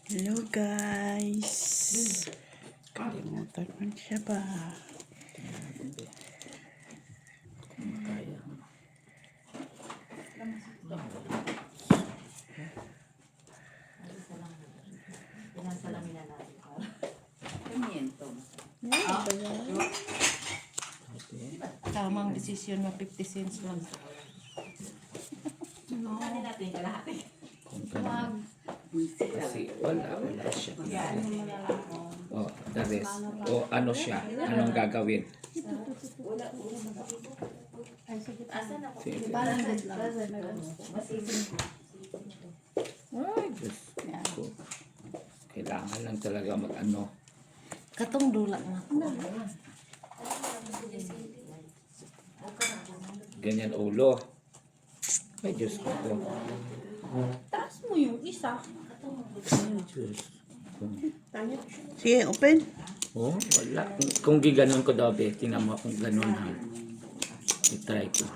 Hello guys. Kalimutan man siya ba? Tamang desisyon na 50 cents lang. Kasi wala siya. O, the rest. O, ano siya? Anong gagawin? Sige. Ay, Diyos ko. Kailangan lang talaga mag-ano. Katong dula na. Ganyan ulo. Ay, Diyos ko po. Taas mo yung isa. Ay, Diyos ko. Sige, open. Oh, wala. Kung giganon ko daw, tingnan mo kung ganon ha. I-try ko.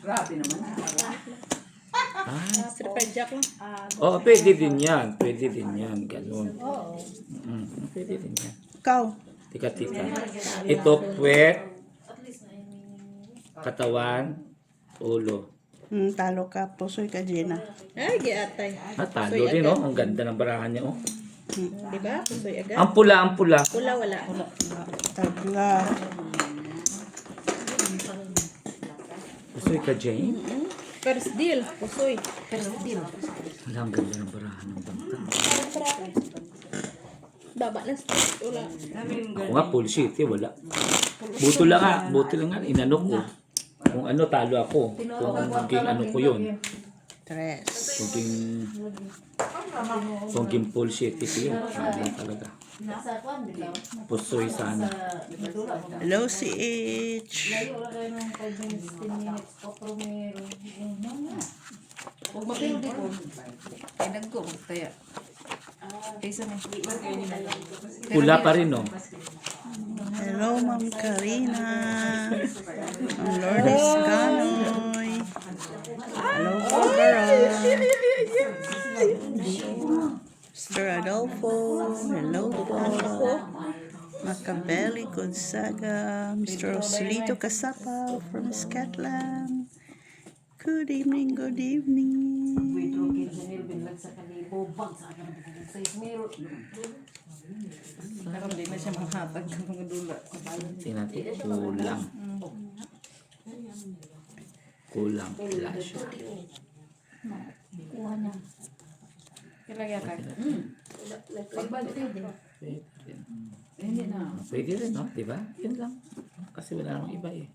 Grabe naman. Ah, Stripper jack lang. oh, pwede din yan. Pwede din yan. Ganon. Pwede din yan. Ikaw. Tika. Ito, puwet, katawan, ulo. Talo ka. Pusoy ka, Gina. Ay, giatay. Talo rin, oh. Ang ganda ng barahan niya, oh. Diba? Pusoy agad. Ang pula. Pula wala. Tagla. Gusto ka, Jane? First deal. Pusoy. Wala, ang ganda ng barahan ng bangka. Baba na straight. Wala. Ako nga, full sheet, eh, wala. Buto lang nga, inano ko. Kung ano, talo ako. Kung maging ano ko yun. Tres. Kung full sheet, ito yun. Ano talaga. Pusoy sana. Hello, si H. Huwag mapilo dito. Ay, nagko. Kaya. Kaysa na. Pula pa rin, no? Hello, Ma'am Karina. Ma'am Lourdes Canoy. Hello, Cobra. Mr. Adolfo. Hello po. Macabelli Gonzaga. Mr. Rosilito Casapa from Scotland. Good evening, good evening. Pero hindi na siya manghatag ng mga dula. Tingnan natin. Kulang pula siya. Kailangan yata. Pwede rin, no? Diba? Yun lang. Kasi wala namang iba, eh.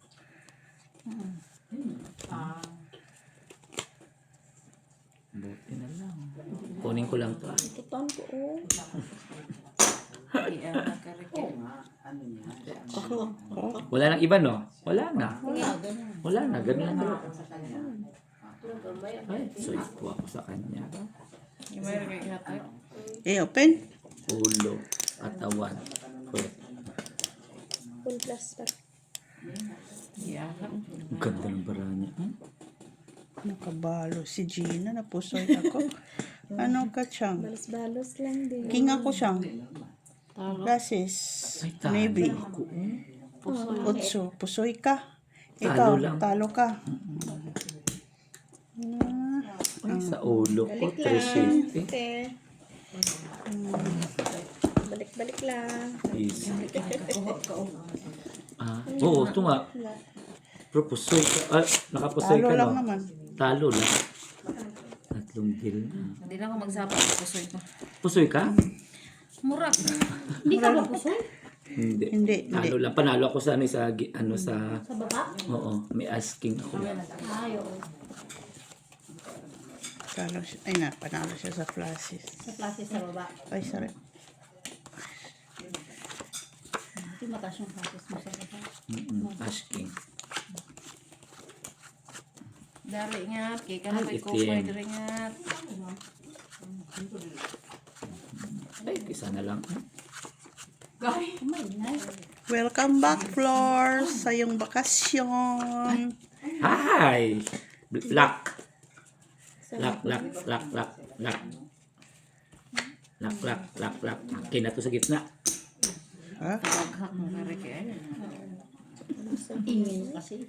Buti na lang. Kunin ko lang to. Tutan ko. Oh. Wala nang iba, no? Wala na. Wala na. Ganun lang. Ay, so ito ako sa kanya. Yung mayroon kayo ihatag. Open. Ulo, katawan, puwet. Full plaster. Yeah. Ang ganda ng barahan niya. Nakabalo si Gina. Napusoy ako. Ano ka, Chang? Balos-balos lang din. King ako, Chang. Glasses. Ay, talo. Maybe. Otso. Pusoy ka. Ikaw, Talo lang. talo ka. Ay, sa ulo ko, 360. Te. Balik-balik lang. Easy. Oo, ito nga. Pero pusoy ka. Nakapusoy Talo ka, lang no? naman. Talo lang. Tatlong deal na. Hindi na ako magsapat. Pusoy ko. Pusoy ka? Murag. Hindi ka ba pusoy? Hindi. Hindi. Talo lang. Panalo ako sa sa Sa baba? Oo, may asking ako. Ay, oo. Talo siya. Ay na, panalo siya sa flashes. Sa klase sa baba. Ay, sorry. Hindi mataas yung klase mo sa baba. Asking. Dali nga. Kaya ka na Ay, kay Kupay. itim. Dali nga. Ay, isa na lang. Welcome back, Flor, sa iyong bakasyon. Hi! Black. Lock, lock, lock, lock, lock. Lock, lock, lock, lock. Okay na to sa gitna. Ha? Taghak mo kare kaya. Ingin kasi.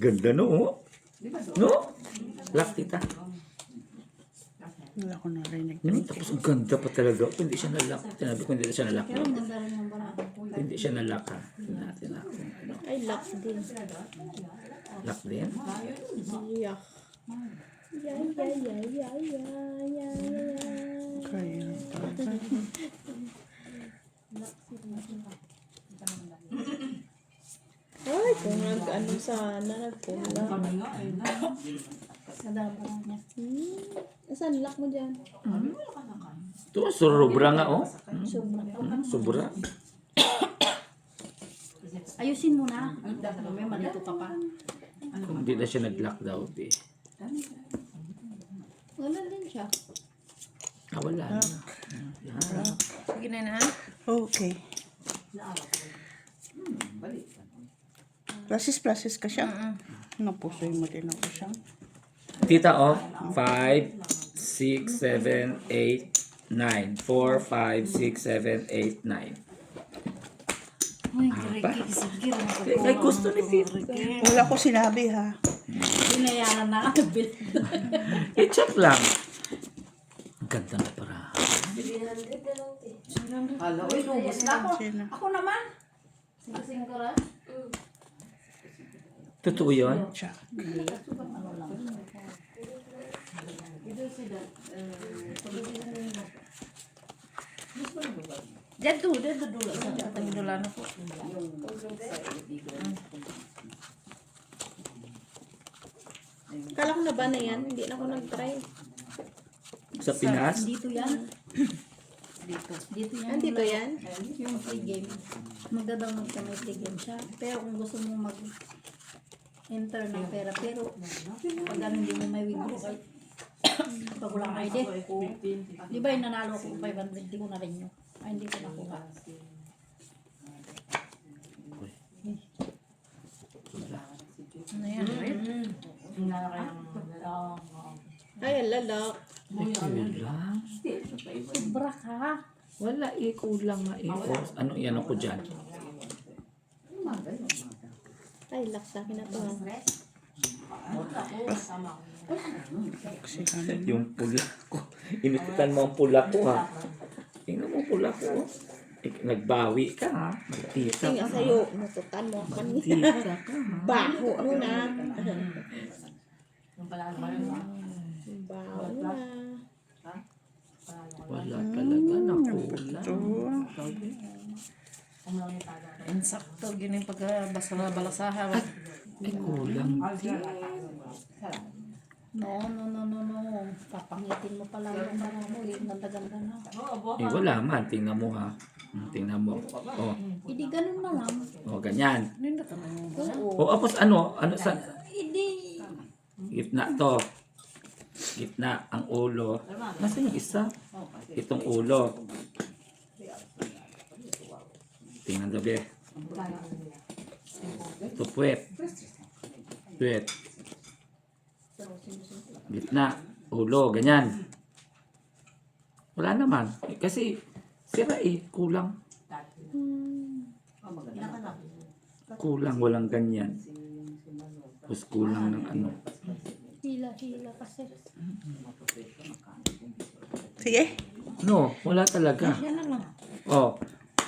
Ganda no, oh. No? Lock, tita. Wala ko narinig. Tapos ang ganda pa talaga. Kung hindi siya na-lock. Tinabi ko hindi siya na-lock. Pero ang ganda rin ng barako. Kung hindi siya na-lock ha. Tingnan natin ha. Ano? Ay, lock din. Lock din. Yak. Yay, yay, yay, yay, yay, yay, yay. Kaya talaga. Ay, kung nag-ano sana, nagpula. Nadala pa lang niya. Saan lock mo dyan? Ito, sobra nga oh. Sobra. Sobra. Ayusin mo na. May malito ka pa. Kung hindi na siya nag-lock daw. Eh. Wala din siya. Ah, wala na. Yan. Sige na na. Okay. Plasis ka siya. Napusoy mo din ako siya. Tita, oh. 5, 6, 7, 8, 9. 4, 5, 6, 7, 8, 9. Ay, kare sige na. Ay, gusto ni Tita. Wala ko sinabi ha. Binayaran na ka. I-check lang. Ang ganda na para. Hala, oy, lubos na ako. Sino? Ako naman. Sing ko ra. Totoo yun? Siya. Ano lang. Diyan to dula sa atang dula na po. Kala ko na ba na yan? Hindi na ako nag-try. Sa Pinas? Dito yan. Dito. Dito yan. Dito yan? Yung free game. Magda-download ka may free game siya. Pero kung gusto mo mag-enter ng pera, pero pag ano, hindi mo may withdraw kahit pag wala kang ID. Di ba yung nanalo ko 500, di ko na rin yun. Ay, hindi ko nakuha. Ano yan? Ay, lalak. Kulang. Sobra ka. Wala eh, kulang nga eh. Oh, ano yan ako dyan? Ay, lock sa akin na to. Kasi ano. Yung pula ko. Inututan mo ang pula ko ha. Tingnan mo ang pula ko. Oh. Nagbawi ka ha. Magtita Tingnan ka. sa'yo, natutan mo ako niya. Magtita ka ha. Baho mo na. Baho na. Wala talaga na kulang. Insakto gini pag basa-balasaha. Ay, kulang. No. Papangitin mo pala yung bara mo. Ganda-ganda na. Eh, wala man. Tingnan mo ha. Tingnan mo. Oh, Hindi ganun na lang. oh ganyan. Oo. O, tapos ano? Ano sa... Hindi. Gitna to. Gitna ang ulo. Nasaan yung isa? Itong ulo. Tingnan gabi. Ito puwet. Puwet. Gitna. Ulo. Ganyan. Wala naman. Eh, kasi sira eh. Kulang. Kulang. Walang ganyan. Tapos kulang ng ano. Hila kasi. Sige. No, wala talaga. Yan na lang. Oh,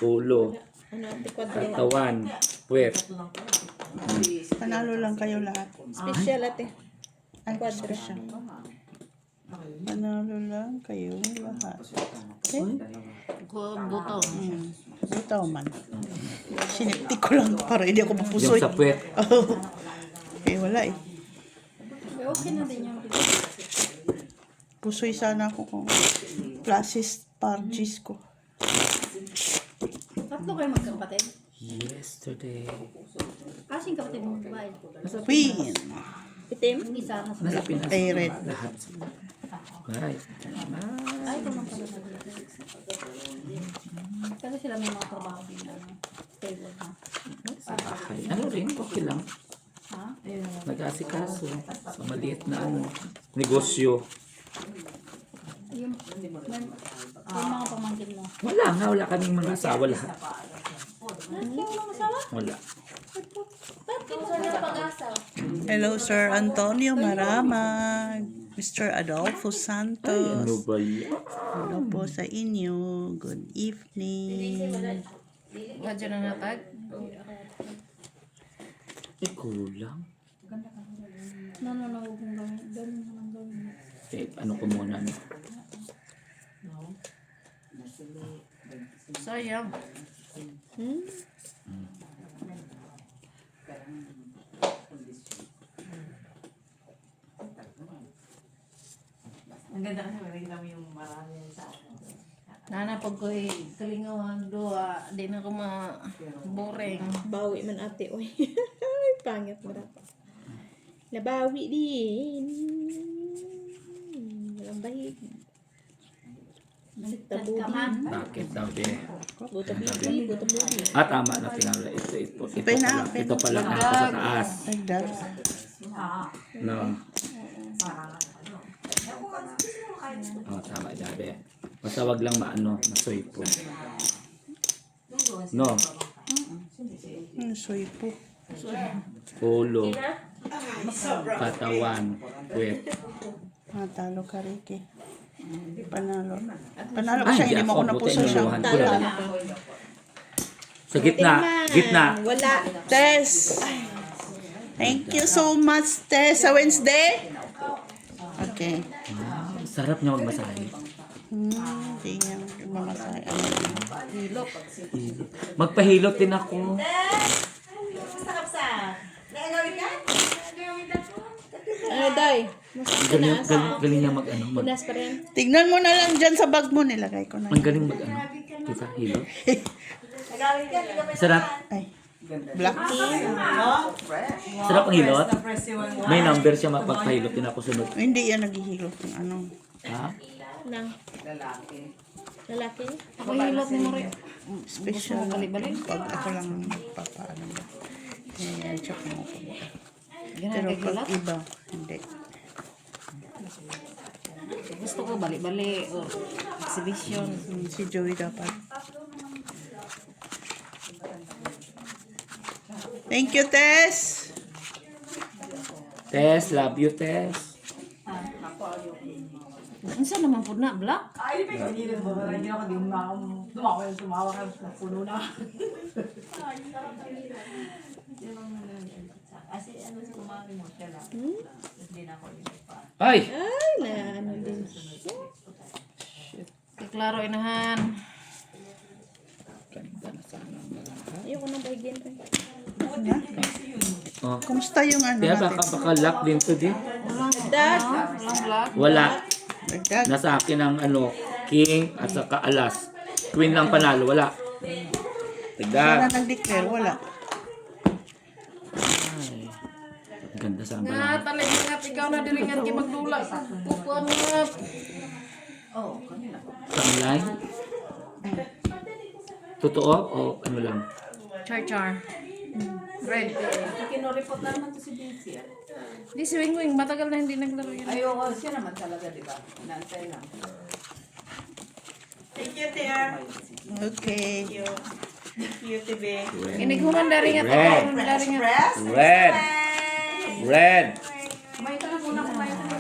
ulo, Ano, tikwadro. katawan, puwet. Panalo lang kayo lahat. Special ate. Ay, special. Panalo lang kayo lahat. Okay? Buto. Butaw man. Siniptik ko lang para hindi ako Yung mapusoy. sa puwet. Eh, wala eh. Okay na din yung Pusoy sana ako kung classes parties ko. tatlo kayo magkapatid. Yesterday. Kasing kapatid mo babae. Queen. Itim? Yung isa na sa Nasa Pinas. Ay, red. Lahat. Right. ay, ito lang pala sa kasi sila may mga trabaho din na stable na. Ano rin, okay lang. Ha? Nag mag-asikaso sa maliit na negosyo. Yung mga pamangkin mo. Wala kaming mga asawa lahat. Wala. Hello, Sir Antonio Maramag. Mr. Adolfo Ano Santos. ba yan? Hello po sa inyo. Good evening. Radyo na natag. Kulang. No, huwag mong gawin. Ganun mo lang gawin. Ano ko muna. Sayang. Ang ganda kasi makikita mo yung marami sa akin. Nana pag ko'y kalingawan doa, di na ko ma-boring. Bawi man ate, oy. Pangit mo dapat. Nabawi din. Walang bahig. Baliktad ka man. Bakit daw be? Buta bibi, buta bibi. Tama na tinala. Ito Pina, pala. Ito pala ako sa taas. Dagdag. No. Tama dyan be. Basta wag lang masoy po. No. Soy po. Ulo. Katawan. Puwet. Talo ka, Ricky. Panalo. Panalo ko Ay, siya. di Hindi mo ako. ako napuso Buti siya. inuhan ko Talo lang. ka. Sa gitna. Gitna. Wala. Tess. Thank you so much, Tess. Sa Wednesday? Okay. Sarap niya magmasahe. Hindi niya mamasahe. Magpahilot din ako. Ano, Day? Galing niya mag. Pinas pa rin. Tignan mo na lang dyan sa bag mo. Nilagay ko na. Ang galing mag. Kita, hilot. Sarap. Ay. Black tea. Sarap ang hilot. May number siya mapagpahilot din ako sunod. Hindi yan naghihilot ng ano. Ha? Nang Lalaki. lalaki. Ako hilot ni Mori. Special. balik-balik? Pag ako lang papaano ba. Eh, check mo ko. Pero Ganun kay pag gulat. iba, hindi. Gusto ko balik-balik o exhibition. Si Joey dapat. Thank you, Tess. Tess, love you, Tess. Unsa naman po na black? Ay, di ba yung mo? Hindi ako di mo tumawa ka na puno na. Kasi ano si kumari mo siya lang. Hindi na ako pa. Ay! Ay, na ano din. Klaro inahan. Ganda na sana. Ayoko nang bahigyan pa. Oh. Kumusta yung ano Kaya natin? baka lock din to di. Dad! Walang black. Wala. Dagdag. Nasa akin ang king at saka alas. Queen lang panalo, wala. Wala Tigda. nag-declare, wala. Ganda sa Nga, ambalan. talingat. Ikaw na dilingat kay magdula. Kukuan nga. Sa online? Totoo o ano lang? Char. Red. Kinoreport na naman to si Daisy. Di si Wing Wing. Matagal na hindi naglaro yun. Ayoko, siya naman talaga, di ba? Nantay lang. Thank you, Tia. Okay. Inighuman daringat. Red. Inighuman daringat. Red. Red. Kumain ka na muna, kumain ka na.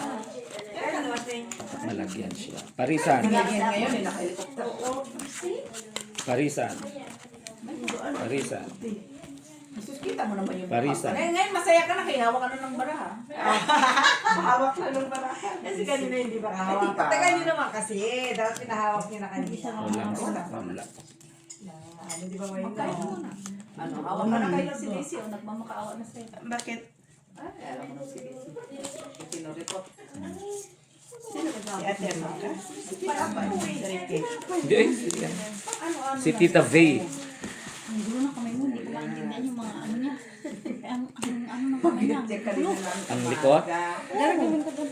Malagyan siya. Parisan. Ngayon, naka-helicopter. Parisan. Parisan. Sus, kita mo naman yung Parisan. Ngayon, masaya ka na, kaya hawak ka na ng baraha. Hawak na ng baraha. Kasi kanina hindi ba kahawak ka? Tagal nyo naman kasi, dapat pinahawak nyo na kanina. Wala. Ano, di ba may ano, hawak ka na kayo si Daisy, o nagmamakaawa na sa'yo. Bakit? Ay, alam mo na si Daisy. Pinoreport. Si Ate Amaka? Hindi eh. Si Tita Vey. Ang gulo na kamay mo. Hindi ko maintindihan yung mga ano niya. Ang ano ng kamay niya. Ang likod. Daragawin ko doon.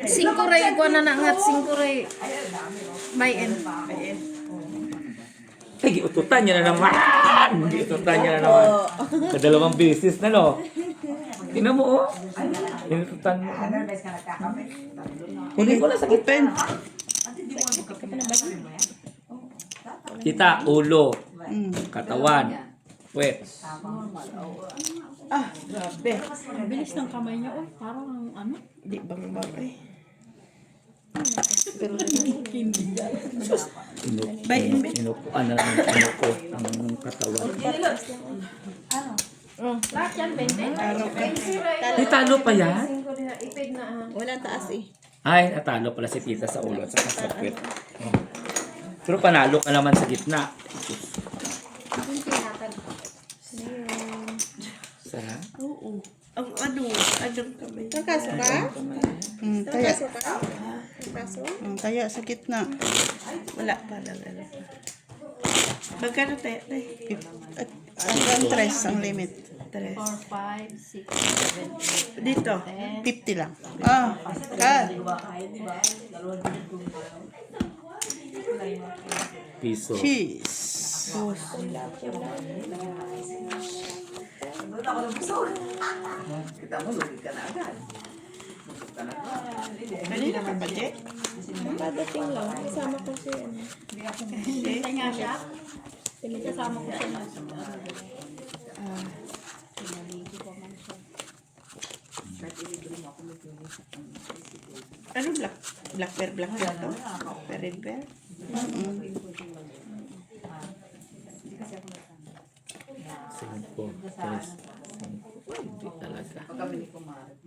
5 ray ko na nangat. 5 ray. Bayin. Ay, giututan niya na naman. Giututan niya na naman. Kadalawang beses na, no? Tingnan mo, oh. Pinututan mo. Anong beses ka nagkakape? Hindi ko na sakit. Open. Kita, ulo, Mm. katawan, puwet. Ah, grabe. Ang bilis ng kamay niyo, oh. Parang ano? Di bang bagay. Inupuan na ng ano ko, ang katawan. Lahat yan, 20? May talo pa yan? Walang taas eh. Ay, natalo pala si tita sa ulo at sa puwet. Oh. Pero panalo ka naman sa gitna. Sarap. Oo. Ang anong kamay. Nakaso ka? Kaya, Nakaso ka? Nakaso? kaya sa gitna. Wala pa lang ano. Magkano tayo? Hanggang 3 ang limit. 3. 4, 5, 6, 7, 8, Dito. 50 lang. Ah, kad. Piso. Cheese. Doon ako nabusog. Kita mo, lugid ka na agad. Kanina ka pa, Jack? Padating lang. Kasama ko si ano. Pinta nga siya. Kasama ko siya na. Ano black? Black bear to? Red bear? Singko. Tres. Hindi talaga. Kami ni Kumarit.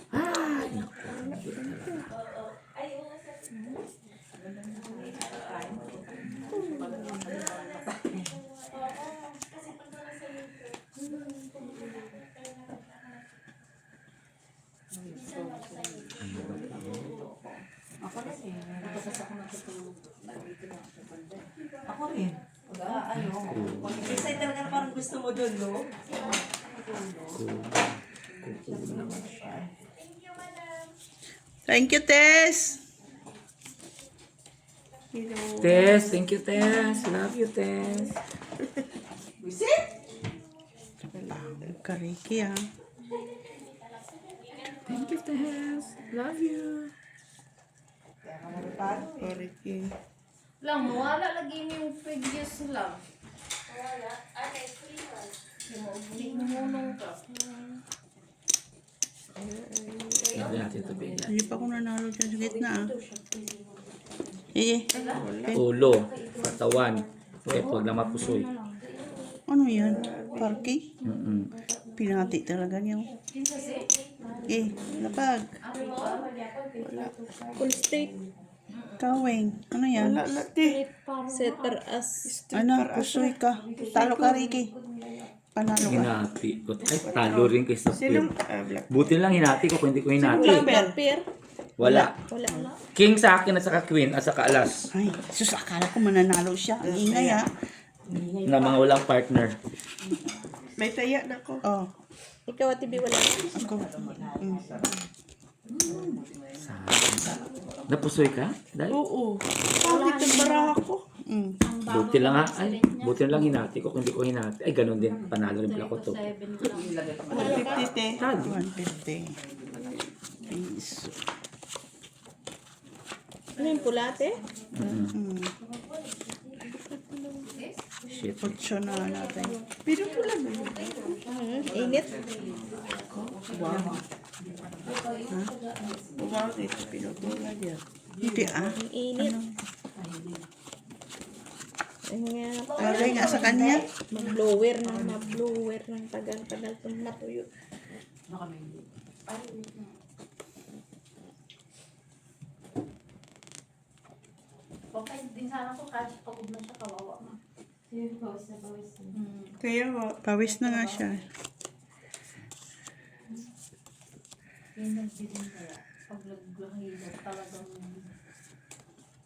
Ay, naku. Ako rin. Ako rin. Isa talaga na parang gusto mo doon, no? Thank you, Tess. Tess, thank you, Tess. Love you, Tess. Visit? Kariki, ah. Thank you, Tess. Love you. Oriki. Lang, mawala lagi mo yung previous lang. Sabi natin ito bigla. Hindi pa ako nanalo dyan sa gitna, ah. Sige. Ulo, katawan, puwet, huwag lang mapusoy. Ano yan? Parky? Mm-mm. Pinati talaga niyo. Lapag. Full straight. Kaweng. Ano yan? Wala na, te. Setter as. Ano? Pusoy ka. Talo ka, Ricky. Panalo ka. Hinati ko. Ay, talo rin kay sa Sinong puwet. black? Buti lang hinati ko kung hindi ko hinati. Black bear? Wala. Wala. King sa akin at saka queen at saka alas. Ay, sus, akala ko mananalo siya. Ang ingay, ah. Na mga walang partner. May taya na ko. Oh, Ikaw at Tibi wala. ako. Napusoy ka? Dahil? Oo. Bakit ang baraha ko? Buti lang ha. Ay, buti lang hinati ko. Kung hindi ko hinati. Ay, ganun din. Panalo rin pala ko to. 150 te. 150. Piso. Ano yung pula te? Shit. 8 na natin. Pero pula mo. Init. Bakit? Pinutula niya. Hindi, ah. Ang init. Ang nga. Lagay nga sa kanya. Mag-blower ng tagal-tagal itong matuyo. Okay, din sana ko kasi pagod na siya, kawawa mo. Kaya nga. Pawis na nga siya. Yung nagbitin kaya, pag naghilot talagang...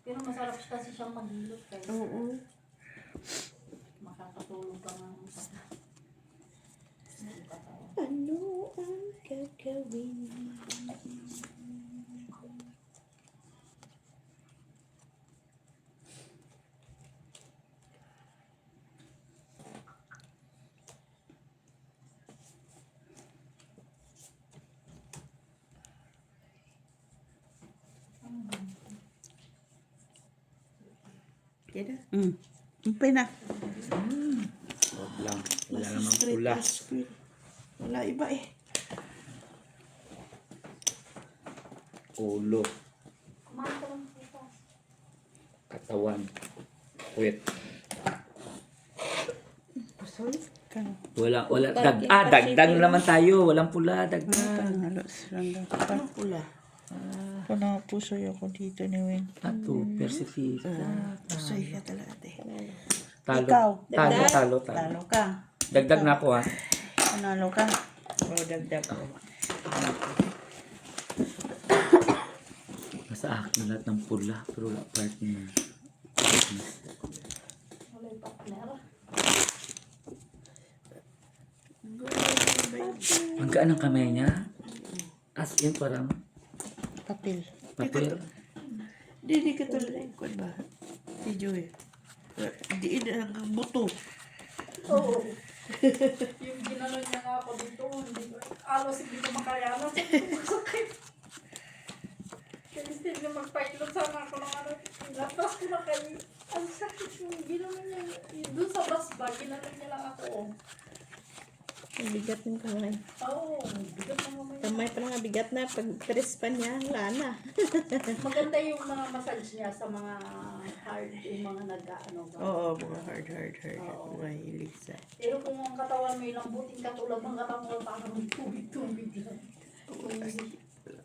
Pero masarap siya kasi siyang maghilot kaya Oo. makakatulog ka nga. Ano ang gagawin? Yan na. Umpay na. Wag lang. Wala namang pula. Wala iba eh. Ulo. Katawan. Puwet. Wala. Dagdag na naman tayo. Walang pula. Dagdag. Halos lang daw. Parang pula. Wala pusoy ako dito ni Wing. Ato. Persifita. Pusoy ka talaga eh. Talo. Ikaw. Talo. Talo ka. Dagdag na ako ha. Panalo ka. O, dagdag ko. Nasa akin na lahat ng pula. Pero wala partner. Ang gaan ng kamay niya. As in parang Papel. papel. Di ka talaga. Kwan ba? Si Joy. Di hanggang buto. Oo. Yung ginano niya nga ako dito, alos hindi ko makayanan. Sakit. Kasi instead na magpaitlog sana ako ng ano, lapas ko na kayo. Ang sakit yung ginano niya. Doon sa bus ba, ginano niya lang ako. Ang bigat ng kamay. Oo, bigat na mamaya. Kamay pa nga bigat na. Pag press pa niya, wala na. Maganda yung mga massage niya sa mga hard, yung mga nag-ano ba. Oo, mga hard. Oo. Mga hilig sa. Pero kung ang katawan may lambutin katulad ng katawan, parang tubig-tubig lang.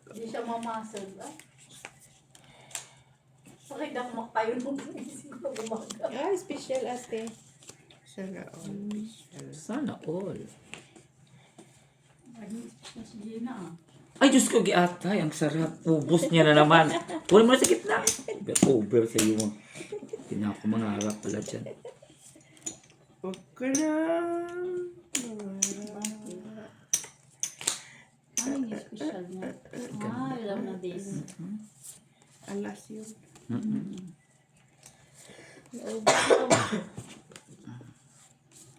Hindi siya mamasal. Sakit ako maktayo nung isip ko umaga. Ah, special ate. Sana all. Sana all. Ay, mas Gina. Ay, Diyos ko, giatay. Ang sarap. Ubus niya na naman. Wala mo na sa gitna. Over sa iyo mo. Hindi na ako mangarap pala dyan. Huwag ka lang. Ano yung special niya? I love na this. Alas yun.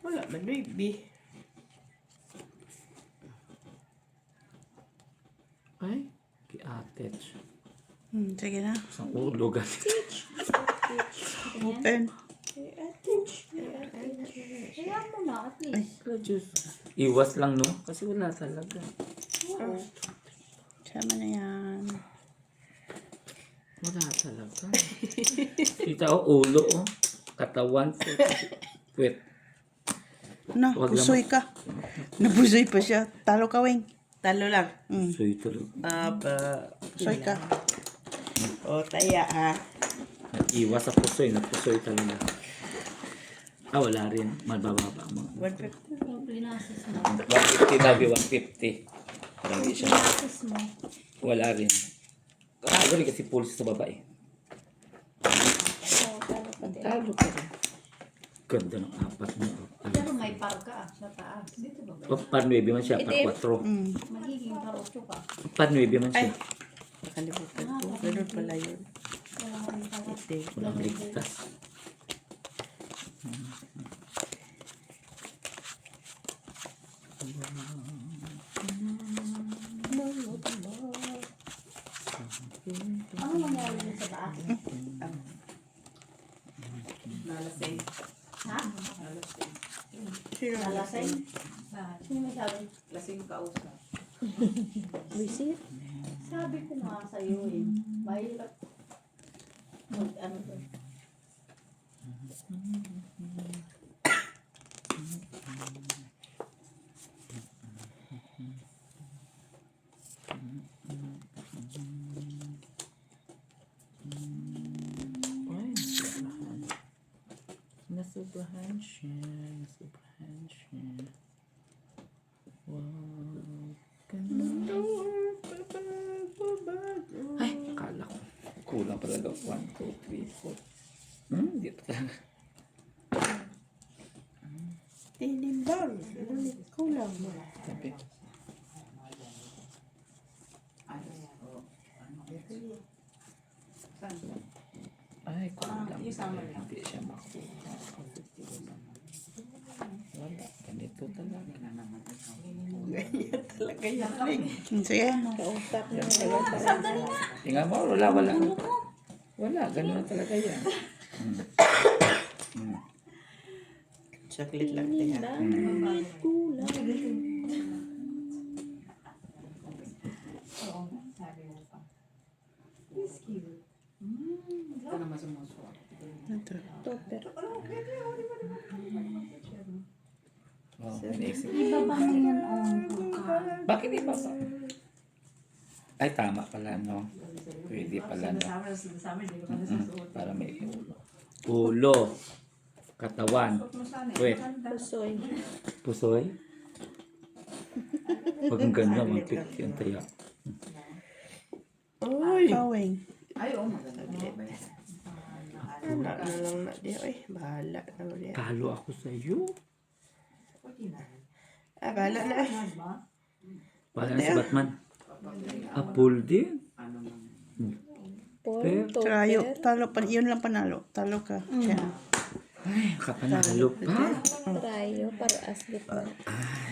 Wala man, baby. Ay, giatet. Sige na. Sa ulo ganit. Open. Kaya mo na, at least. Diyos. Iwas lang, no? Kasi wala talaga. Sama na yan. Wala talaga. Kita ko, ulo, oh. Katawan, puwet. Na, Wag pusoy ka. Napusoy pa siya. Talo ka, Wing. Talo lang. So, ito Pusoy ka. O, taya ha. Iwas sa pusoy. Napusoy talaga. Wala rin. Mabababa mo. 150. Yung pinasis mo. 150 tabi, 150. Lagi siya. Pinasis mo. Wala rin. Rin kasi pulse sa babae. Talo ka rin. Ganda ng apat mo. Pero may par ka sa taas. Dito ba ba? Par 9 man siya, par 4. Magiging par 8 ka. Par 9 man siya. Nakalimutan ko. Ganun pala yun. Wala ka rin pala. Ite. Walang ligtas. Ano nangyari dun sa taas? Nalasing. Ha? Sino? Nalasing? Sino may sabi? Lasing kausap. Visit. Sabi ko nga sa'yo eh. Mahirap. Ano to? Ay, nasubrahan siya. Nasubrahan siya. Wow. Ganda. Ay, akala ko. Kulang pala daw. 1, 2, 3, 4. Dito talaga. Tinimbang. Kulang mo. Sabi. Ay, kulang. Hindi siya makuha. Wala. Ganito talaga. Ganyan talaga yan, Wing. Sige. Kausap niya. Tingnan mo, wala. Wala, ganun na talaga yan. Chocolate lang te ha. Ito naman sumusuot. Ito. Topper. Oh, iniisip. Ibaba mo yan ang Bakit iba pa? Ay, tama pala, no? Pwede pala, no? Para may ulo. Ulo. Katawan. Wait. Pusoy. Pusoy? Pag ang ganda, mag-pick yung tayo. Uy! Kawing. Ay, oo, maganda. Wala na lang na di. Uy, bahala na ulit. Talo ako sa iyo. Bahala na eh. Wala na si Batman. Apple din. Paul. Trayo. Topper. Talo pa. Yun lang panalo. Talo ka. Siya. Ay, kapanalo pa. Trayo para aslit na.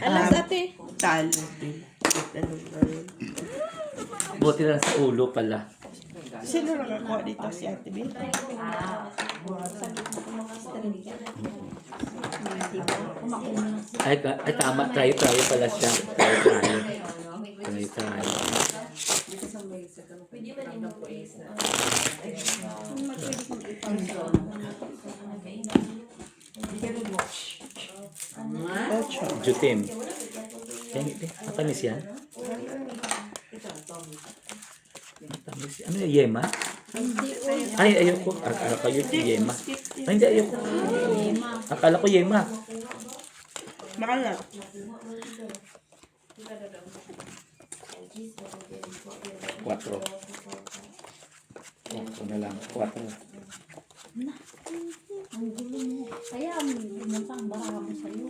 Alas ate. Talo din. Buti na sa ulo pala. Sino nakakuha dito? Si Ate Bill? Ay, tama. Tayo pala siya. Tayo. Ocho. Jutim. Matamis yan. Matamis. Ano yung yema? Ay, ayoko. Akala ko yung yema. Ay, hindi, ayoko. Akala ko yema. Makalat. Quatro. Quatro na lang. Quatro. ang gulo mo. Kaya pumunta ang baraha mo sa'yo.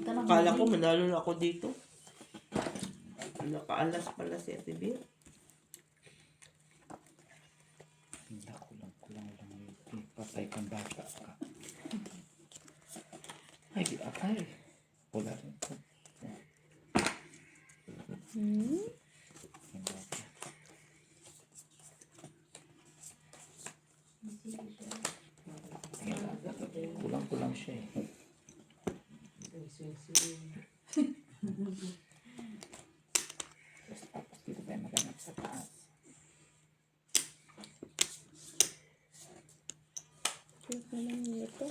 Akala ko manalo na ako dito. Nakaalas pala si Ate Bill. Kulang lang. Patay kang bata ka. Ay, di akay. Wala rin ko. Kulang siya eh. Tapos dito tayo maganap sa taas. Ano naman ito?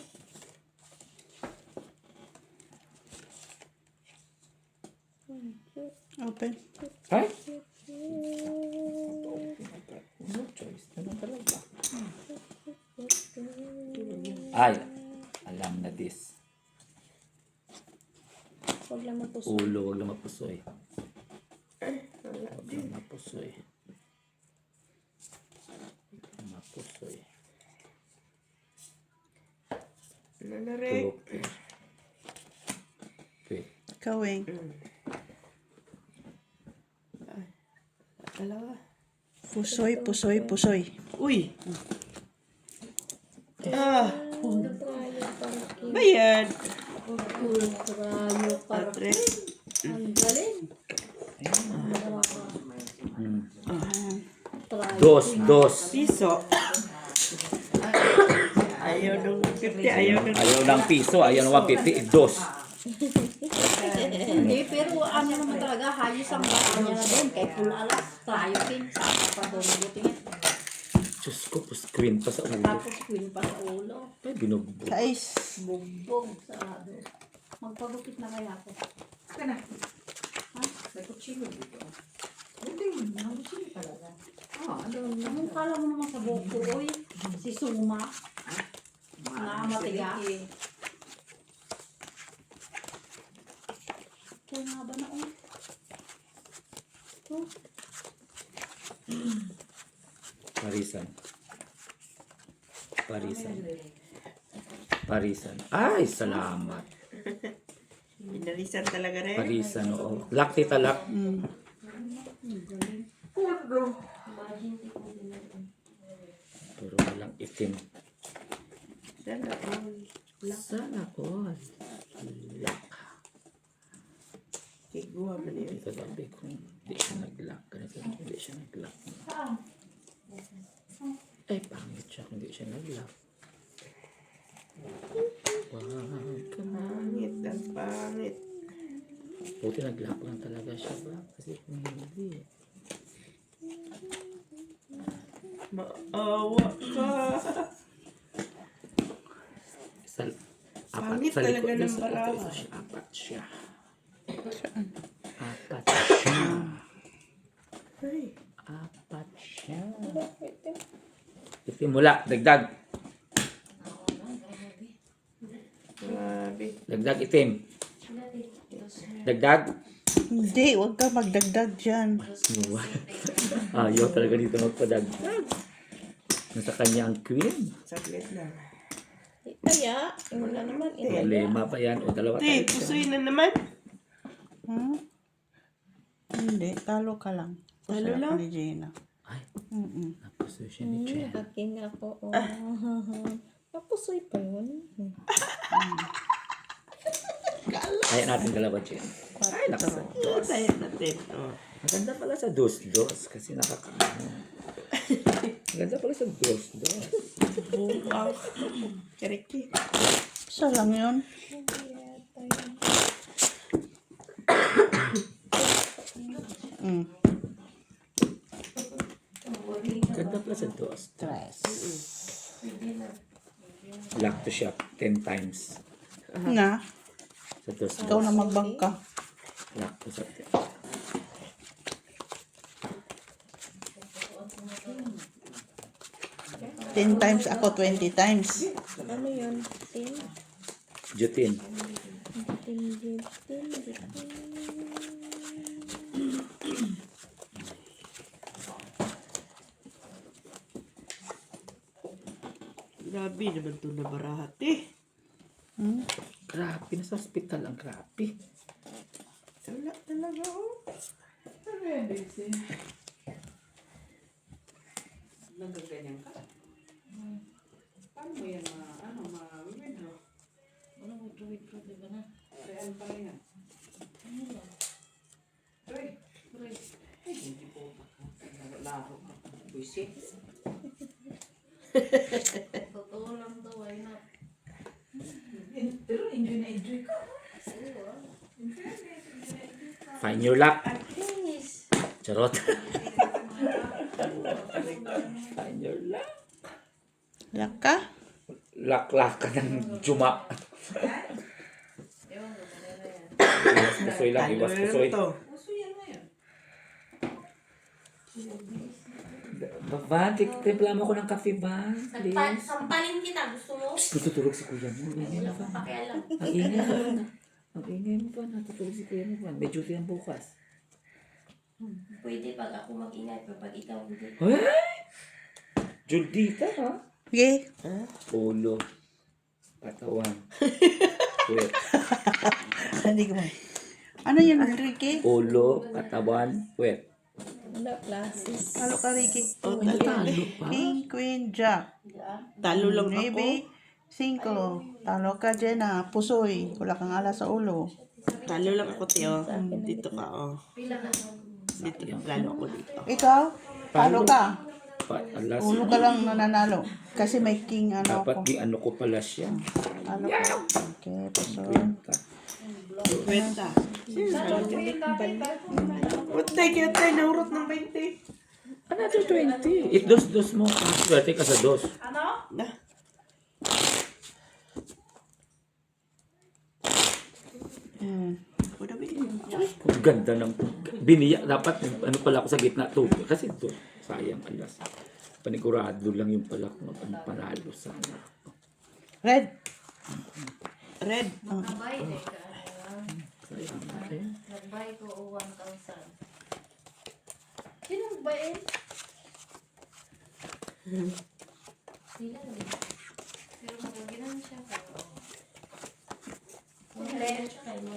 Open. Ay! No choice na lang talaga. Ay! Alam na this. Huwag lang magpusoy. Ulo, wag lang mapusoy. Wag lang mapusoy. Mapusoy. Ano na rin? Tupper. Wait. Kawing. Dalawa. Pusoy, pusoy, pusoy. Uy! Trayo para Bayad! Trayo para Patre. ang galing. Trayo. Dos. Piso. Ayaw nung 50, ayaw nung... Ayaw ng piso, ayaw ng 150. Dos. Hindi, pero ano naman talaga, hayos ang baraha niya na din. Kay pulala, trayo din. Saan pa doon butingin. Diyos ko, screen pa sa ulo. Tapos queen pa sa ulo. Ay, binugbog. Sais. Bumbong sarado. Magpagupit na kaya ako. Ka na. Ha? May kutsilo dito. Hindi, may kutsilo talaga. Ano? Anong kala mo naman sa buko, oy? Si Suma. Matigas. Kaya nga ba na, oy? Oh, Parisan. Parisan. Parisan. Ay, salamat. Pinarisan talaga rin. Parisan, oo. Lak, tita, lak. Pero walang itim. Sana all. Sana all. Lak. Kiguha man yun. Ito sabi ko, hindi siya nag-lock. Ganito, hindi siya nag-lock. Ay, pangit siya kung hindi siya nag-lock. Buti naglaban talaga siya ba? Kasi kung hindi. Maawa ka. Sa, Pangit sa likod talaga niya, ng sa baraha. ito siya. Apat siya. Saan? Apat siya. Ay. Apat siya. Itim mula. Dagdag. Grabe. Dagdag itim. Dagdag. Hindi, huwag ka magdagdag dyan. Ayaw talaga dito magpadagdag. Nasa kanya ang queen. Saglit lang. Kaya, wala naman. Problema pa yan. O dalawa Te, tayo. pusoy na naman. Hmm? Hindi, talo ka lang. Talo Masarap lang? ni Gina. Ay, Mm-mm. napuso siya ni Chen. Akin ako. Napusoy pa yun. Kaya natin dalawa, Chen. Ay, nakasa dos. Tayo natin. Oh. Maganda pala sa dos-dos kasi nakakaano. Maganda pala sa dos-dos. Buwang. Kariki. Isa lang yun. Mm. Maganda pala sa dos. Tres. Lock to shop 10 times. Na, Sa dos. ikaw na magbangka. Lock to shop 10 times ako, 20 times. Ano yun? 10? 10. Jutin. 10. Grabe naman ito na barahat eh. Hmm? Grabe, nasa hospital ang grabe. Wala talaga oh. Nagaganyan ka. Paano mo yan ma-withdraw? Ano mo withdraw, di ba na? Kaya pa yan. Uy, ay, hindi po. Laro ka. Buisit. Totoo lang daw, ay na. Pero enjoy na enjoy ka. Find your luck. Yes. Charot. Find your luck. Laka? Lak-lak ka ng juma. Iwas pusoy lang, iwas pusoy. to. Van, reklamo ko ng kape, Van. Please. Sampalin kita, gusto mo? Tutulog si kuya mo. Wala kang pakialam. Ang ingay mo, Van. Ang ingay mo, Van. Natutulog si kuya mo, Van. May duty yan bukas. Pwede pag ako mag-ingay, pero pag ikaw hindi. Ay! Judita, ha? Okay. Ulo. Katawan. Puwet. Hindi ko Ano yun, Ricky? Ulo, katawan, puwet. Wala, classes. Talo ka, Ricky. Oh, talo. King, Queen, Jack. Talo lang ako. Maybe 5. Talo ka, Jenna. Pusoy. Wala kang ala sa ulo. Talo lang ako, Teo. Dito ka, oh. Dito, lalo ako dito. Ikaw? Talo ka. Alas. Ulo ka lang nananalo. Kasi may king ano Dapat ako. di ano ko pala siya. Talo ka. Okay, pusoy. Kwenta. Kwenta. What the kaya tayo nahurot ng 20? Another 20. Dos mo. Swerte ka sa dos. Na. Hmm. Wala ba Ang ganda ng biniya. Dapat ano pala ako sa gitna. Kasi ito. Sayang alas. Panigurado lang yung pala kung ano panalo sana. Red. Red. Nabay, Sayang na rin. Nagbay ko 1,000. Sino nagbayin? Sila rin. Pero magaginan siya ka. Magaginan siya kayo.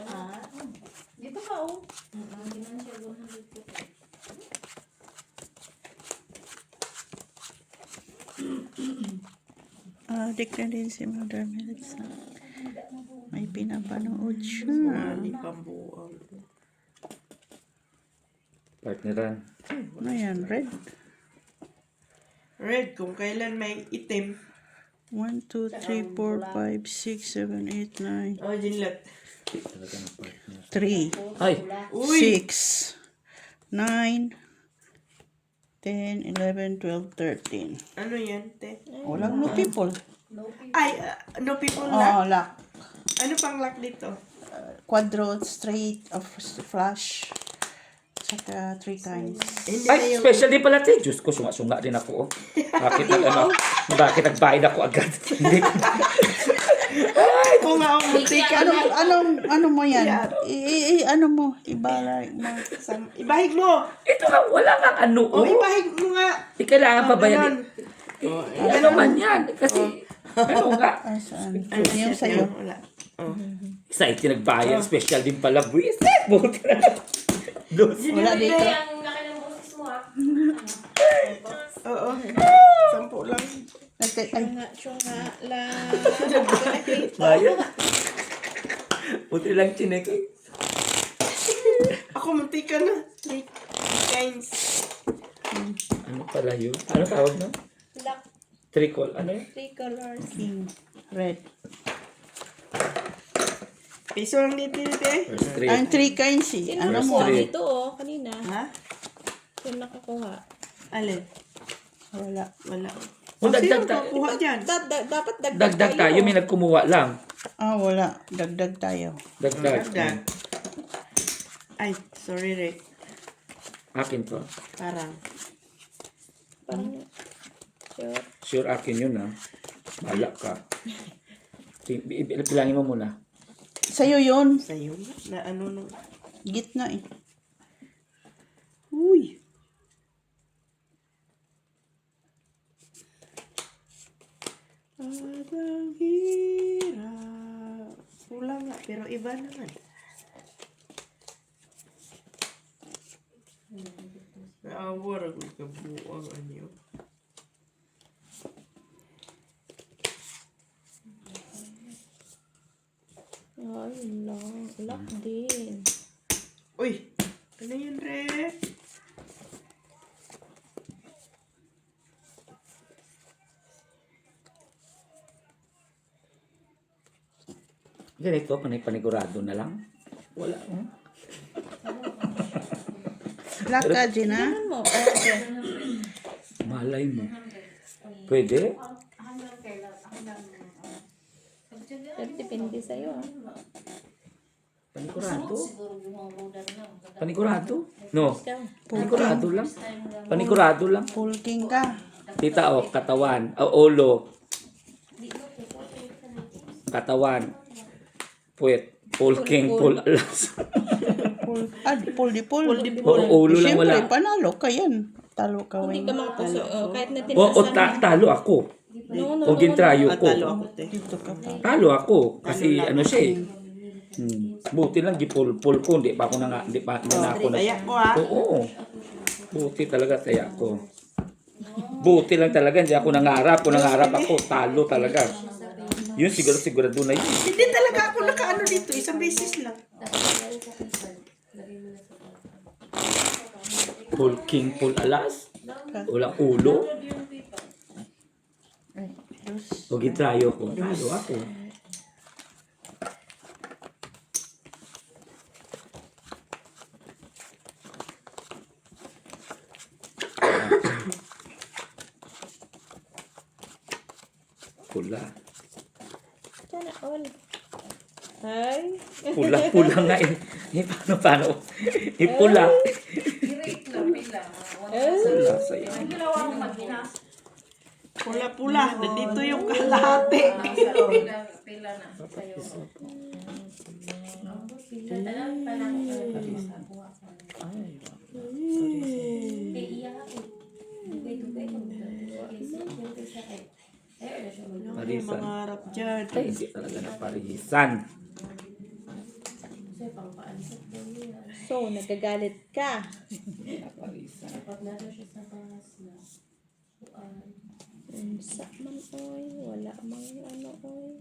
Dito ka oh. Magaginan siya 150. Adik na din si Mother Melissa. May pinapanood siya. Mali pambuang. Partneran. Ano yan? Red? Red, kung kailan may itim, 1, 2, 3, 4, 5, 6, 7, 8, 9. Oh, ginlat. Talaga ng partner. 3, Ay! 6, 9, 10, 11, 12, 13. Ano yan, te? Walang no people. Ay, no people lock? Oh, lock. Ano pang lock dito? Quadro, straight, flush. Saka 3 kinds. Ay, special din pala tayo. Diyos ko, sunga-sunga din ako. Oh. Bakit nagbayad ako agad? Hindi ko. Ay, kung nga ang muntik. Ano mo yan? Ano mo? Ibahig mo. Ibahig mo! Ito nga, wala kang ano. O, ibahig mo nga. Di kailangan pa ba yan? Ganon. Ano man yan? Kasi, ano nga? Ay, saan? Yung sa'yo. Wala. Excited nagbayad. Special din pala. Buwisit! Buti na. Wala dito. Ang laki ng boses mo ha. Oo. 10 lang. Ay, Tsunga lang. Bayad. Buti lang chinek. ako muntik ka na. 3 kinds. Ano pala yun? Ano tawag na? Black, Tricol. Ano yun? 3 colors. King. Red. Piso lang dito eh. First three. Ang 3 kinds eh. Sino Ano First mo? nakuha three. dito oh, kanina? Ha? Sino nakakuha? Alin? Wala. Wala. Oh, dagdag Sino tayo. kukuha dyan? Dapat Dagdag tayo. May nagkumuha lang. Wala. Dagdag tayo. Dagdag. Dagdag. Ay, sorry Rick. Akin to. Parang. Parang, sure. Sure akin yun ah. Bahala ka. Bilangin mo muna. Sa'yo yun. Sa'yo? Na ano nung... Gitna eh. Uy. Ang hirap. Kulang nga, pero iba naman. Naawar ako kabuang anyo. Ay, lock din. Uy! Ano yun, Re? Ganito, panigurado na lang. Wala. Laka, Gina? Tingnan mo. Okay. Malay mo. Pwede? Pero depende sa'yo ah. Panigurado? Panigurado? No. Ikaw. Panigurado lang. Panigurado lang. Full king ka. Tita, oh, katawan. Ulo. Katawan. Puwet. Full king, full alas. Full di full. Oo, ulo lang Siyempre, wala. panalo ka yan. Talo ka, Hindi Wayne. ka makapuso. Kahit na Oo, tinasan. talo ako. No, O gintrayo ko. Talo ako, te. Dito ka pa. Talo ako. Kasi ano siya eh. Buti lang gipul-pul ko. Hindi pa ako hindi pa na ako Kaya ko ha. Oo. Buti talaga taya ko. Buti lang talaga. Hindi ako nangarap. Kung nangarap ako, talo talaga. Yun sigurado na yun. Hindi talaga ako nakaano dito. Isang beses lang. Full king, full alas. Walang ulo. Ay, Diyos. O gintrayo ko. Talo ako. Pula. Sana all. Ay. Pula nga eh. Paano? Pula. Pula sa'yo. Pula-pula. Nandito yung kalahati. Parisan. Mga harap dyan. Ay, hindi talaga na parisan. So, nagagalit ka. Parisan. Sa man oy. Wala mang ano oy.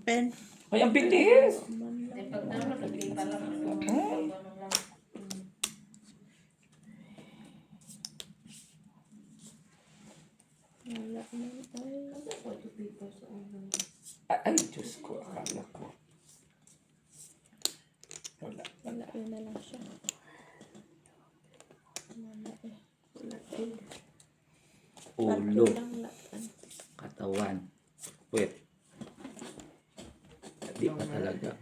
Pen. Ay, ang bilis! Wala man oy. Ay, Diyos ko, akala ko. Wala. Wala, yun na lang siya. Wala eh. Wala eh. Ulo, Lang laan. katawan, puwet. Di pa talaga.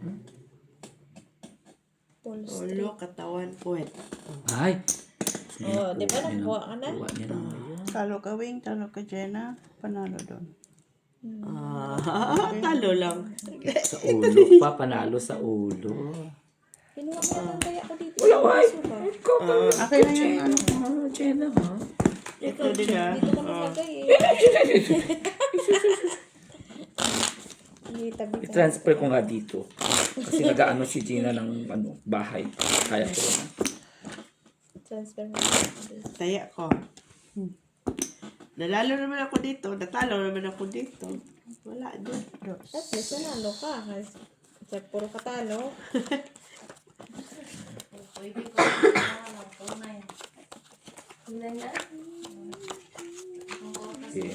Polstri. Ulo, katawan, puwet. Ay! Oh, di ba nakuha ka na? Kuha niya na ngayon. Talo ka, Wing. Talo ka, Jenna. Panalo doon. Talo lang. Sa ulo pa, panalo sa ulo. Kinuha ko lang kaya ko dito. Wala, why? Kaso ba? Okay na yung ano. Jenna, ha? Ito din ah. Dito ko nalagay eh. Itabi ko. I-transfer ko nga dito. Kasi nag-ano si Gina ng bahay. Kaya ko na. Transfer mo. Taya ko. Nalalo naman ako dito. Natalo naman ako dito. Wala din. At least nanalo ka. Kasi puro katalo. Pwede ko na tunay. Tunay na. Okay.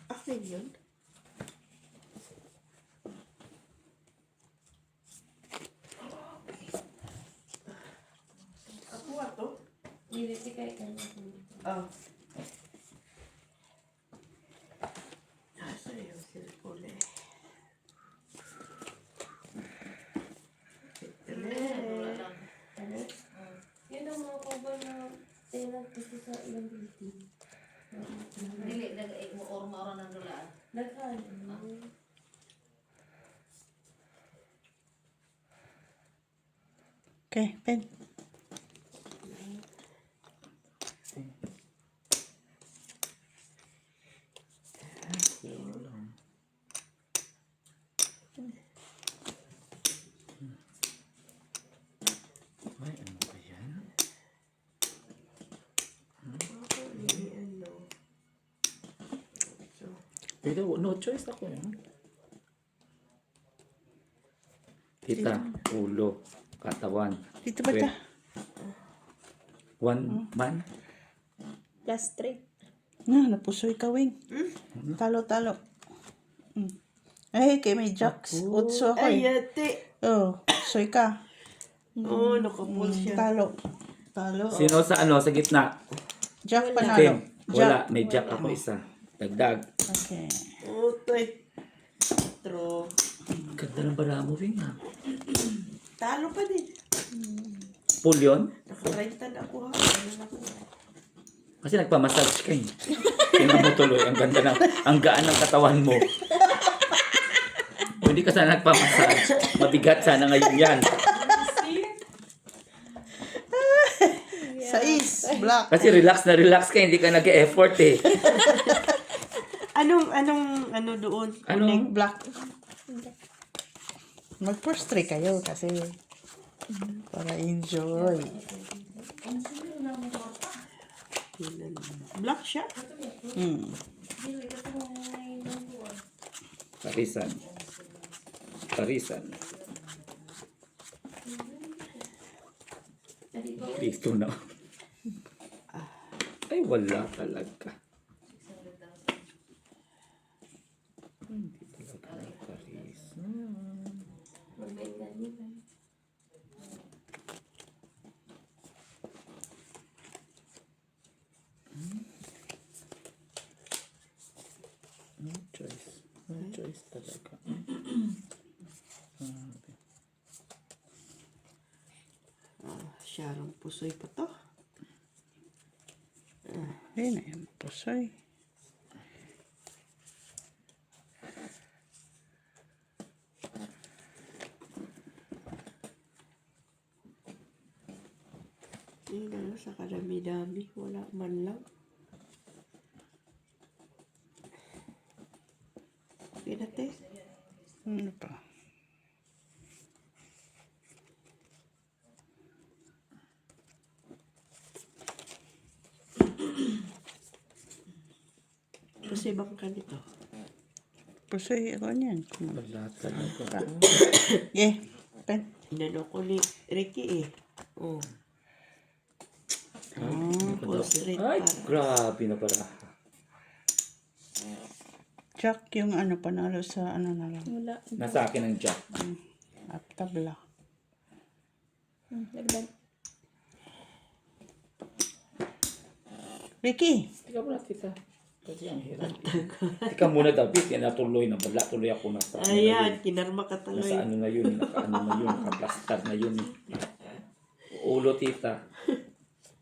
Akin yun. Ako to? Oh. Nasa yung cellphone eh. Yun ang mga cover na tinag dito sa ilang building. Dili, nag-egg mo or maura ng dulaan. Nagkaan. Okay, pen. Ay, ano ba yan? Pero no choice ako yan. Tita, ulo, katawan. Dito ba ta? One man? Plus 3. Napusoy ka, Wing. Talo. Ay, kay may jacks. Utso ako Ay, eh. yate. Oh, soy ka. Oo, nakapul siya. Talo. Sino sa sa gitna? Jack panalo. Tim, wala. May jack ako isa. Dagdag. Okay. Utoy. True. Ganda ng bara mo, Ving, ha? Talo pa din. Full yun? Nakarentan ako ha. Ano na ako? Kasi nagpamassage ka eh. Tingnan mo tuloy, ang gaan ng katawan mo. Kung hindi ka sana nagpamassage, mabigat sana ngayon yan. Sais. Black. Kasi relax ka, hindi ka nag-e-effort eh. Ano doon? Ano? Black. Mag-first try kayo kasi para enjoy. Black siya? Parisan. Dito na. Ay, wala talaga. Hindi talaga nagparisan. No choice talaga. Siyarong pusoy pa to. Ayun na yan. Pusoy. Yung sa karami-dami. Wala man lang. Pinate. Ano pa? Pasibang ka nito. Pusoy, ako niyan. Wala talaga. Yeah, pen. Inano ko ni Ricky eh. Oh. Full straight Ay, para. grabe na pala. Jack yung ano, panalo sa ano na lang. Wala. Nasa akin ang jack. At tabla. Dagdag. Ricky! Tika muna, tika. Kasi ang hirap. Tika muna, David. Yan natuloy na. Bala, tuloy ako nasa ano na yun. Ayan, kinarma ka Nasa tuloy. ano na yun. Naka-ano na yun. Naka-plaster na yun. Ulo, tita.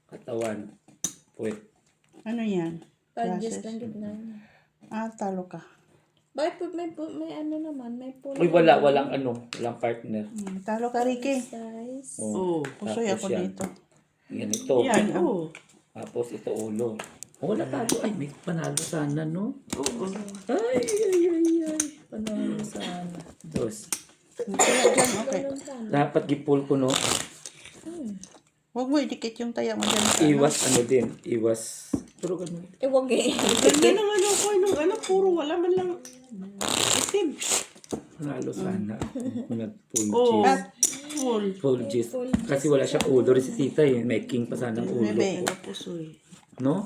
Katawan. Puwet. Ano yan? Adjust Glasses. lang gitna niya. Ah, talo ka. Bakit po may ano naman, may pull. Uy, wala. Walang ano. Walang partner. Talo ka, Ricky. Size. Oh. Oh. Pusoy Tapos ako yan. dito. Yan ito. Yan, oh. Tapos ito ulo. Oh, wala tayo. Ay, may panalo sana, no? Oo. Ay, ay, ay, ay. Panalo sana. Dos. Okay. Dapat gipul ko, no? Huwag mo idikit yung taya mo dyan. sa ano. Iwas ano din. Iwas. Pero ganun. Eh, wag eh. Ganda ng ano ko, nung ano, puro wala man lang itim. Panalo sana. Nag-full Oh, cheese. At full. Full cheese. Kasi wala siyang ulo rin si tita eh. May king pa sana ang ulo. Bebe. Ano pusoy. No?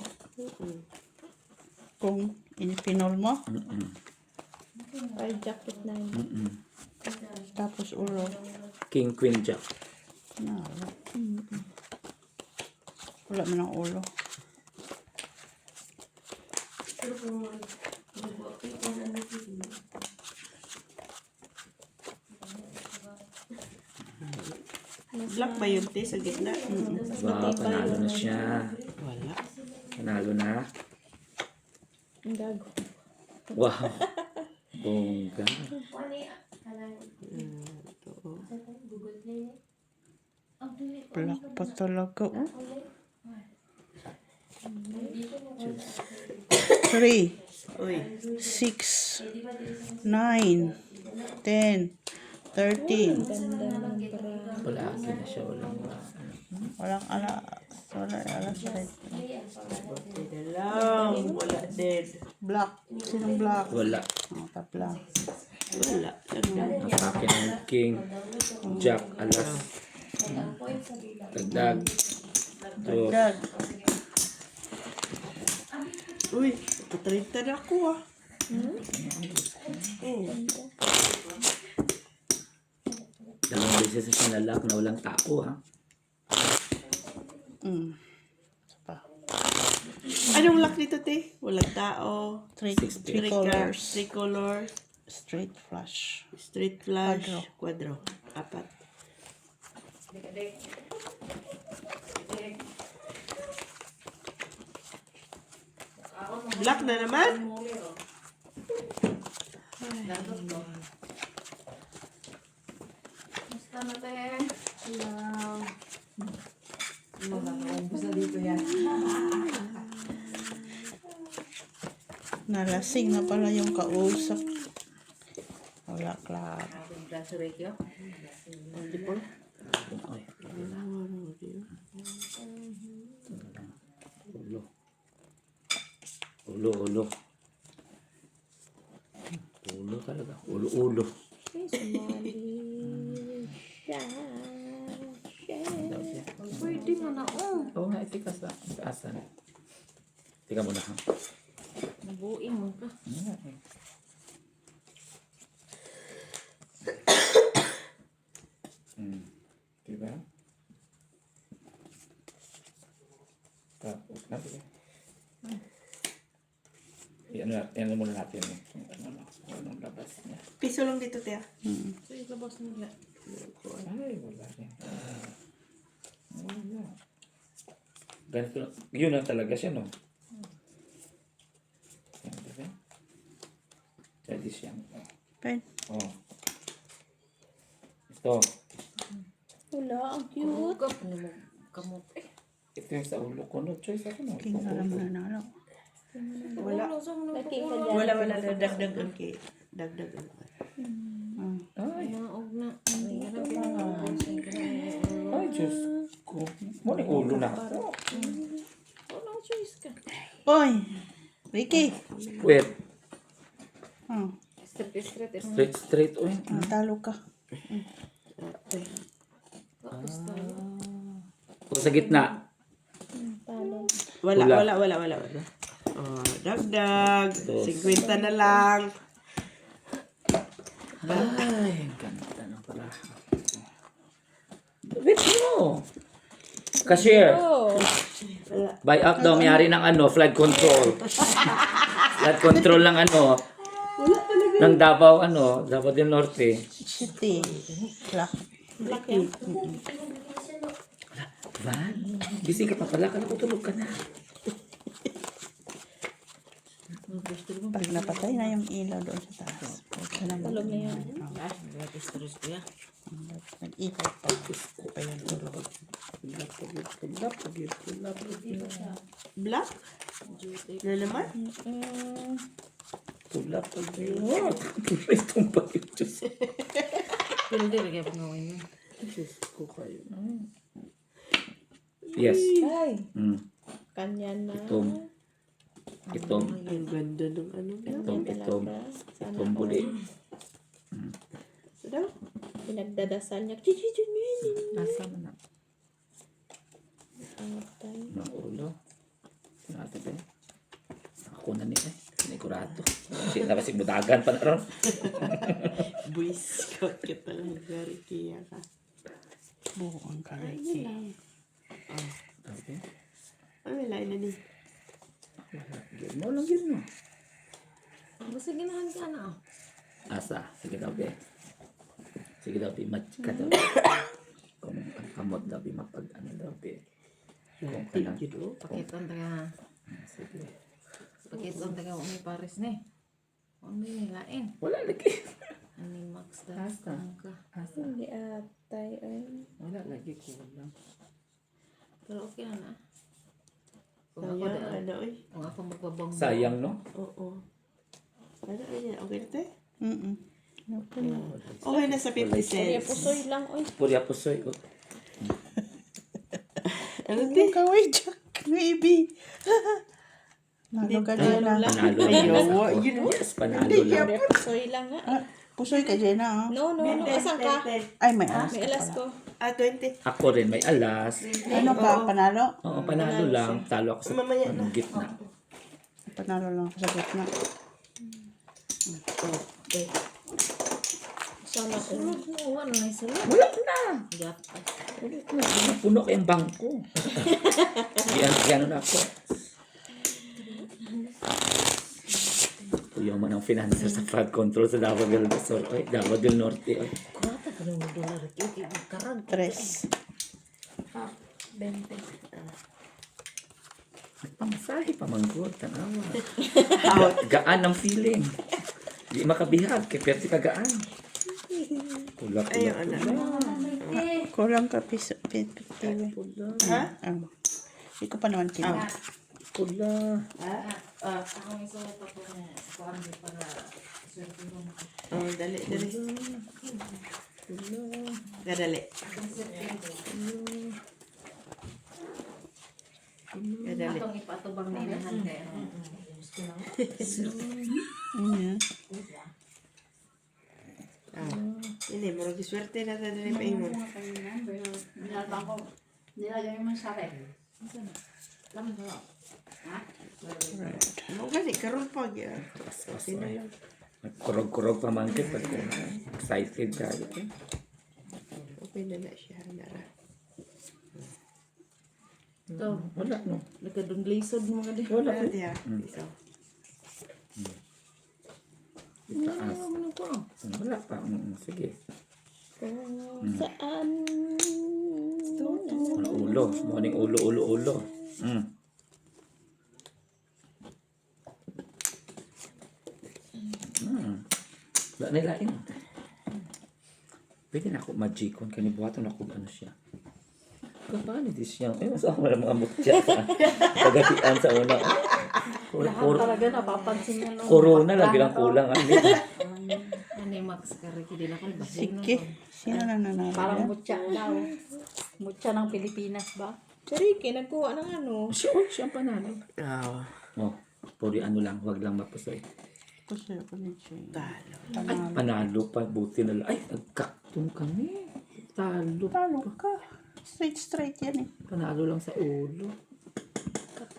kung pinol mo, Ay, jacket na yun. tapos ulo. King, queen, jack. Na, wala man ang ulo. Black ba yun, te, sa gitna? Wow, panalo na siya. Wala. Panalo na. Ang gago. Wow. Bongga. Black pa talaga. Oh. 3, Uy. 6, 9, 10, 13. Palagi na siya. Walang Walang alas red. Hindi na lang. Wala din. Black. Sinong black? wala. Oh, tabla. Wala. Lagnan. Nasa akin ang king, jack, alas. Dagdag. So, Dag. Uy, tatalita na ako ah. dalawang beses na siya nalak na walang tao ha. Isa pa. Anong lock nito, te? Walang tao. Three Three colors. Three colors. Straight flush. Straight flush. Quadro. Quadro. Apat. Black na naman. Nalasing na pala yung kausap. Wala klaro. Ay, ulo. Ulo. Ulo talaga. Ulo. Ay, sumali. Pwede mo na, oh. Oo nga, itikas na. Taasan. Tika mo na ha. Nabuing mo ka. Diba? Tapos, natin. Yan muna natin. Anong labas niya. Piso lang dito, te. So, ilabas mo na. Ay, wala rin. Wala. Ganito, yun na talaga siya, no? Yan, diba? Pwede siya. Pen. Oh. Ito. Wala, ang cute. Kamot. Ito yung sa ulo ko. No choice ako, no? King na naman nanalo. Wala. Laki ka dyan. Wala. Dagdag ang kay. Dagdag ang kay. Ay, Naog na. ay, Diyos ko. Muna yung ulo na ako. Walang choice ka. Oy! Ricky. Wait. Oh, Straight. Uy. talo ka. O sa gitna. Talo. Wala, Wala. wala. Oh, dagdag. Dos. 50 na lang. Ay, ang ganda ng baraha. Wait mo. Cashier. Oh. Buy up daw, mayari ng flood control. Flood control ng ng Davao, Davao del Norte. City. Black. Black yan. Van, busy ka pa pala, kala ko tulog ka na. Pag napatay na yung ilaw doon sa taas. Pwede na Tulog na yan. Nag-ikot pa. Pa yung tulog. Black? Na naman? Tulap pag yun. Itong pa yung Diyos. Diyos ko kayo. Yes. Ay. Kanya na. Itong. Ang ganda ng Itong buli. Daw? Pinagdadasal niya. Nasa na. Patay. Mga ulo. Natin ba yun? Ako na niya Sigurado. Hindi na kasi budagan pa na ron. Boy Scout ka talaga, Ricky. Buo ang kariki. Okay. Ano may lain na ni? Gil mo lang, gil mo. Basta ginahan ka na. Asa? Sige daw, be. Sige daw, be. Match ka daw. Kung ang kamot daw, be. Mapag daw, be. Kung ka lang. Pakitan taga. Sige. Pakitan taga umi pares ni. Umi lain. Wala lagi. Ani Max da. Asa? Ka. Hindi atay. Ay. Wala lagi ko lang. Pero okay na. Kung Sayang, ako da. ano eh. Kung ako magbabang. Sayang, no? Oo. Ano yan? Okay na tayo? Okay na. Okay na sa 50 Kaya cents. pusoy lang. Oy. Puri apusoy. Ano Hindi te? ka, Jack. Maybe. Nalo ka dyan na. Panalo lang. Yes, panalo lang. Kaya pusoy lang nga. Pusoy ka dyan na. No. Asan ka? Ay, may alas. May alas ko. 20. Ako rin may alas. Ano pa? Panalo? Oo, panalo lang. Talo ako sa Mamaya na. gitna. Panalo lang ako sa gitna. Sana ko. Sulod mo. Wala na sulod. Wala na. Gat. Puno kayong bangko. Yan na ako. Tuyo man ang financer sa flood control sa Davao del Norte. Davao del Norte. Kurata ka ng $1. Okay, karag. 3. 20. Pamasahe pa manggod. Tanawa. Gaan ang feeling. Di makabihag. Kaya perti kagaan. Kulak. Ayun, ano. Kulang ka piso. Ha? Hindi ko pa naman kina. Pula. Ako may sulat ako na. Ako ang para. Swerte mo. Oh, dali. Dali. Dali. Atong ipatubang nila hante. Ayan. Ini, murag swerte na ta dali pa ingon. Mo gani karon pa ya. Sino yun? Nagkurog-kurog pa mangkit. Excited ka. Okay na siya nara. Ito. Wala no. Nagkadunglisod mo ka din. Wala. Wala dia. Ito. Itaas. Wala pa. Sige. Saan? Ang ulo. Morning ulo. Wala nilain. Pwede na ako magikon. Kanibuhaton ako ano siya. Paano di siya? Ay, mas ako mga mutya sa kagatian sa una. Talaga napapansin niya no. Corona lagi lang kulang. Ani Max kare kidi na kay basig no. Sige. Sino na nanalo Parang yan? mutya daw. Mutya ng Pilipinas ba? Si Ricky, nagkuha ng ano. Siya ang panalo. Ah. Oh. Puri ano lang, wag lang mapusoy. Kasi ako ni Jane. Talo. Ay, panalo pa, buti na lang. Ay, nagkaktong kami. Talo. Talo ka. Straight yan eh. Panalo lang sa ulo.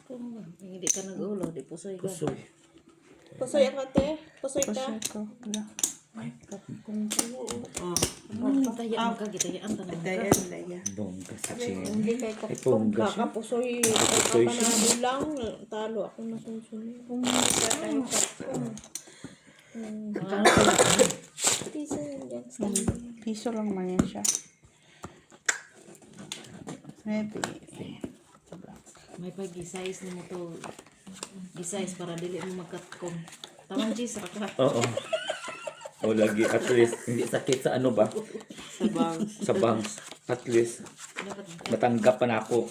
Kung hindi ka nag-ulo, di pusoy ka. Pusoy. Pusoy ako, te. Pusoy ka. Kasi ko. Wala. Kung Oh. tayaan ka, gitayaan ka naman ka. Dayan, dayan. Bongga si Jen. Hindi kay Ay, bongga siya. kakapusoy. Pusoy siya. Kapanado lang. Talo ako na susunod. Kung hindi kayo kapong. Piso yun dyan. Piso lang man yan siya. Maybe. May pag-gisize mo to. Gisize para dili mo magkatkom. Tamang G's, raka. Oo. O lagi, at least, hindi sakit sa ano ba? Sa bangs. Sa bangs. At least, matanggap pa na ako.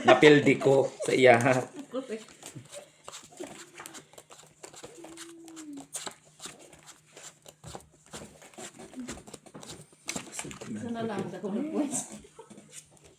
Napildi ko sa iya. Isa na lang, ako na pwes.